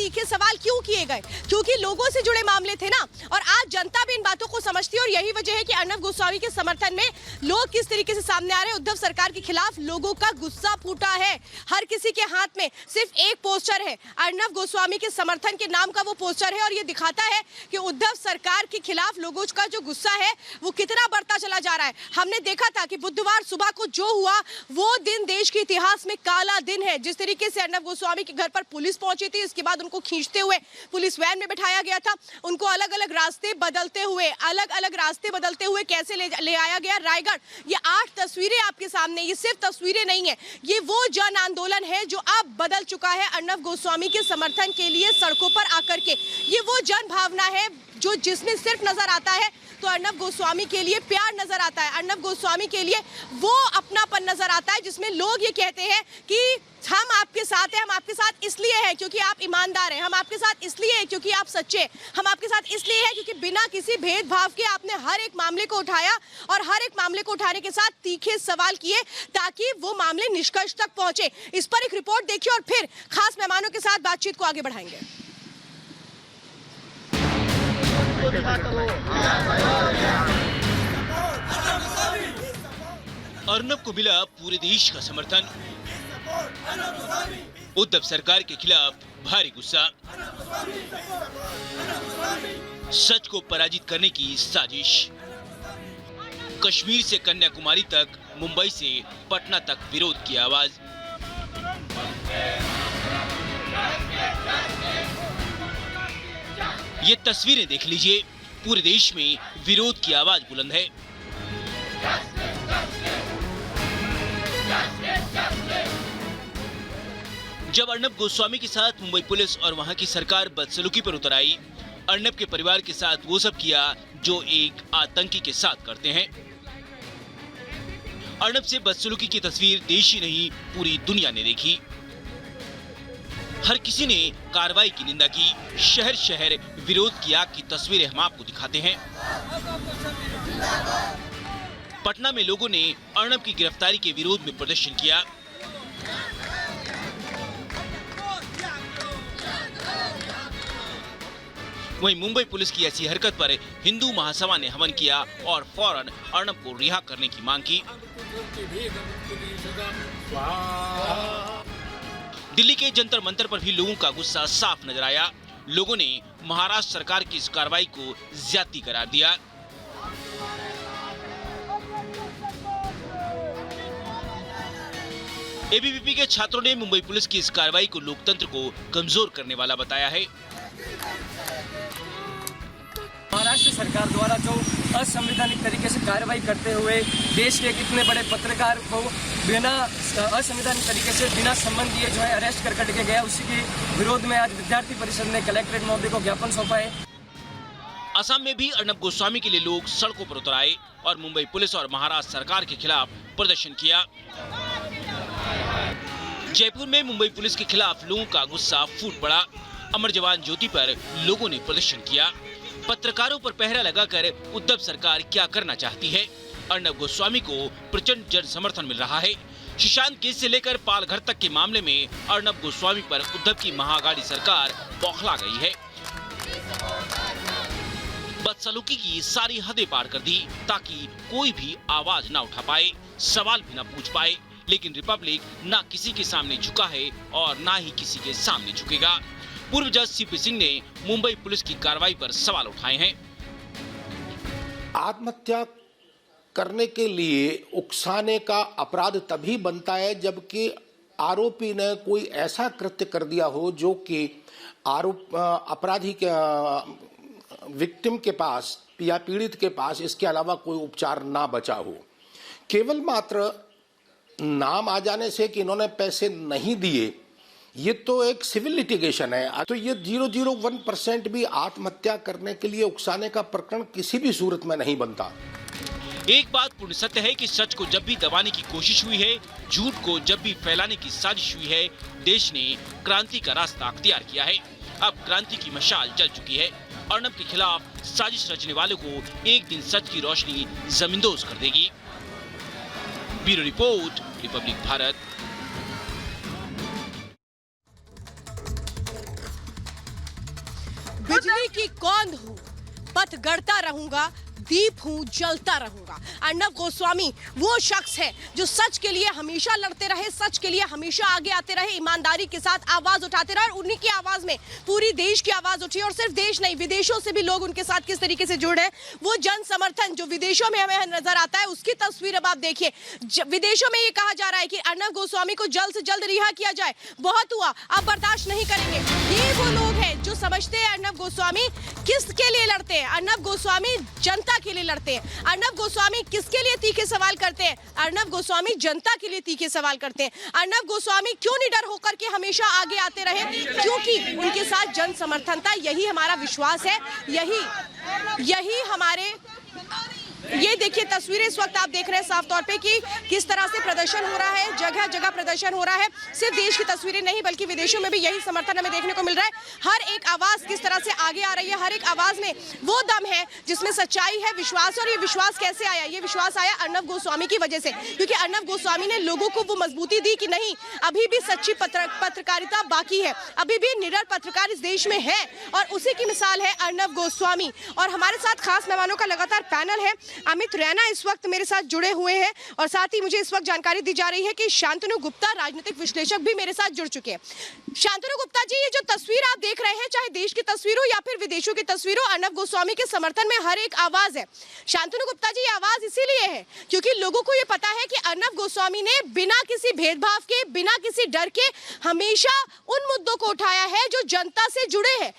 तीखे सवाल क्यों किए गए? क्योंकि लोगों से जुड़े मामले थे ना, और आज जनता भी इन बातों को समझती है और यही वजह है कि अर्नब गोस्वामी के समर्थन में लोग किस तरीके से सामने आ रहे हैं। उद्धव सरकार के खिलाफ लोगों का गुस्सा फूटा है। हर किसी के हाथ में सिर्फ एक पोस्टर है, अर्नब गोस्वामी के समर्थन के नाम का वो पोस्टर है, और ये दिखाता है कि उद्धव सरकार के खिलाफ लोगों का जो गुस्सा है वो कितना बढ़ता चला जा रहा है। हमने देखा था कि बुधवार सुबह को जो हुआ वो दिन देश के इतिहास में काला दिन है। जिस तरीके से अर्नब गोस्वामी के घर पर पुलिस पहुंची थी, इसके बाद उनको खींचते हुए पुलिस वैन में बिठाया गया था, उनको अलग अलग रास्ते बदलते हुए कैसे ले आया गया रायगढ़। ये 8 तस्वीरें आपके सामने, ये सिर्फ तस्वीरें नहीं है, ये वो जन आंदोलन है जो अब बदल चुका है अर्नब गोस्वामी के समर्थन के लिए सड़कों पर आकर के। ये वो जन भावना है जो जिसमें सिर्फ नजर आता है तो अर्नब गोस्वामी के लिए प्यार नजर आता है, अर्नब गोस्वामी के लिए वो अपनापन नजर आता है, जिसमें लोग ये कहते हैं कि हम आपके साथ हैं। हम आपके साथ इसलिए हैं क्योंकि आप ईमानदार हैं, हम आपके साथ इसलिए हैं क्योंकि आप सच्चे हैं, हम आपके साथ इसलिए हैं क्योंकि बिना किसी भेदभाव के आपने हर एक मामले को उठाया और हर एक मामले को उठाने के साथ तीखे सवाल किए ताकि वो मामले निष्कर्ष तक पहुंचे। इस पर एक रिपोर्ट देखिए और फिर खास मेहमानों के साथ बातचीत को आगे बढ़ाएंगे। अर्नब को मिला पूरे देश का समर्थन, उद्धव सरकार के खिलाफ भारी गुस्सा, सच को पराजित करने की साजिश, कश्मीर से कन्याकुमारी तक, मुंबई से पटना तक विरोध की आवाज। ये तस्वीरें देख लीजिए, पूरे देश में विरोध की आवाज बुलंद है। जब अर्नब गोस्वामी के साथ मुंबई पुलिस और वहां की सरकार बदसलूकी पर उतर आई, अर्नब के परिवार के साथ वो सब किया जो एक आतंकी के साथ करते हैं। अर्नब से बदसलूकी की तस्वीर देश ही नहीं पूरी दुनिया ने देखी। हर किसी ने कार्रवाई की निंदा की। शहर शहर विरोध की आग की तस्वीरें हम आपको दिखाते हैं। पटना में लोगों ने अर्नब की गिरफ्तारी के विरोध में प्रदर्शन किया। वहीं मुंबई पुलिस की ऐसी हरकत पर हिंदू महासभा ने हवन किया और फौरन अर्नब को रिहा करने की मांग की। दिल्ली के जंतर मंतर पर भी लोगों का गुस्सा साफ नजर आया। लोगों ने महाराष्ट्र सरकार की इस कार्रवाई को ज्यादती करार दिया। एबीवीपी के छात्रों ने मुंबई पुलिस की इस कार्रवाई को लोकतंत्र को कमजोर करने वाला बताया है। महाराष्ट्र सरकार द्वारा जो असंवैधानिक तरीके से कार्रवाई करते हुए देश के एक इतने बड़े पत्रकार को बिना असंवैधानिक तरीके से बिना संबंध दिए जो है अरेस्ट करके गया, उसी के विरोध में आज विद्यार्थी परिषद ने कलेक्ट्रेट महोदय को ज्ञापन सौंपा है। असम में भी अर्नब गोस्वामी के लिए लोग सड़कों पर उतर आए और मुंबई पुलिस और महाराष्ट्र सरकार के खिलाफ प्रदर्शन किया। जयपुर में मुंबई पुलिस के खिलाफ लोगों का गुस्सा फूट पड़ा। अमर जवान ज्योति पर लोगों ने प्रदर्शन किया। पत्रकारों पर पहरा लगाकर उद्धव सरकार क्या करना चाहती है? अर्नब गोस्वामी को प्रचंड जन समर्थन मिल रहा है। सुशांत केस से लेकर पालघर तक के मामले में अर्नब गोस्वामी पर उद्धव की महाअघाड़ी सरकार बौखला गई है। बदसलूकी की सारी हदें पार कर दी ताकि कोई भी आवाज ना उठा पाए, सवाल भी ना पूछ पाए। लेकिन रिपब्लिक ना किसी के सामने झुका है और ना ही किसी के सामने झुकेगा। पूर्व जज सीपी सिंह ने मुंबई पुलिस की कार्रवाई पर सवाल उठाए हैं। आत्महत्या करने के लिए उकसाने का अपराध तभी बनता है जबकि आरोपी ने कोई ऐसा कृत्य कर दिया हो जो कि अपराधी के विक्टिम के पास या पीड़ित के पास इसके अलावा कोई उपचार ना बचा हो। केवल मात्र नाम आ जाने से कि इन्होंने पैसे नहीं दिए, ये तो एक सिविल लिटिगेशन है। तो ये 001% भी आत्महत्या करने के लिए उकसाने का प्रकरण किसी भी सूरत में नहीं बनता। एक बात पूर्ण सत्य है कि सच को जब भी दबाने की कोशिश हुई है, झूठ को जब भी फैलाने की साजिश हुई है, देश ने क्रांति का रास्ता अख्तियार किया है। अब क्रांति की मशाल जल चुकी है। अर्नब के खिलाफ साजिश रचने वालों को एक दिन सच की रोशनी जमींदोज कर देगी। Bureau report, Republic Bharat. बिजली की कौंध हूँ, पथ गढ़ता रहूंगा, दीप हूं, जलता रहूंगा। अर्नब गोस्वामी वो शख्स है जो सच के लिए हमेशा लड़ते रहे, सच के लिए हमेशा आगे आते रहे, ईमानदारी के साथ आवाज उठाते रहे, और उन्हीं की आवाज में पूरी देश की आवाज उठी। और सिर्फ देश नहीं, विदेशों से भी लोग उनके साथ किस तरीके से जुड़े हैं। वो जन समर्थन जो विदेशों में हमें नजर आता है, उसकी तस्वीर अब आप देखिए। विदेशों में ये कहा जा रहा है कि अर्नब गोस्वामी को जल्द से जल्द रिहा किया जाए, बहुत हुआ, अब बर्दाश्त नहीं करेंगे। ये वो लोग हैं जो समझते हैं अर्नब गोस्वामी किसके लिए लड़ते हैं। अर्नब गोस्वामी जनता के लिए लड़ते हैं। अर्नब गोस्वामी किसके लिए तीखे सवाल करते हैं? अर्नब गोस्वामी जनता के लिए तीखे सवाल करते हैं। अर्नब गोस्वामी क्यों निडर होकर के हमेशा आगे आते रहे? क्योंकि उनके साथ जन समर्थन था, यही हमारा विश्वास है, यही हमारे। ये देखिए तस्वीरें इस वक्त आप देख रहे हैं साफ तौर पे कि किस तरह से प्रदर्शन हो रहा है, जगह जगह प्रदर्शन हो रहा है। सिर्फ देश की तस्वीरें नहीं बल्कि विदेशों में भी यही समर्थन हमें देखने को मिल रहा है। हर एक आवाज किस तरह से आगे आ रही है, हर एक आवाज में वो दम है जिसमें सच्चाई है, विश्वास। और ये विश्वास कैसे आया? ये विश्वास आया अर्नब गोस्वामी की वजह से, क्योंकि अर्नब गोस्वामी ने लोगों को वो मजबूती दी कि नहीं, अभी भी सच्ची पत्रकारिता बाकी है, अभी भी निडर पत्रकार इस देश में है, और उसी की मिसाल है अर्नब गोस्वामी। और हमारे साथ खास मेहमानों का लगातार पैनल है। अमित रैना इस वक्त मेरे साथ जुड़े हुए हैं, और साथ ही मुझे इस वक्त जानकारी दी जा रही है कि शांतनु गुप्ता राजनीतिक विश्लेषक भी मेरे साथ जुड़ चुके हैं। शांतनु गुप्ता जी, ये जो तस्वीर आप देख रहे हैं, चाहे देश की तस्वीरों या फिर विदेशों की तस्वीरों, अर्नब गोस्वामी के समर्थन में हर एक आवाज है। शांतनु गुप्ता जी, ये आवाज इसीलिए है क्योंकि लोगों को ये पता है कि अर्नब गोस्वामी ने बिना किसी भेदभाव के, बिना किसी डर के हमेशा उन मुद्दों को उठाया है जो जनता से जुड़े हैं।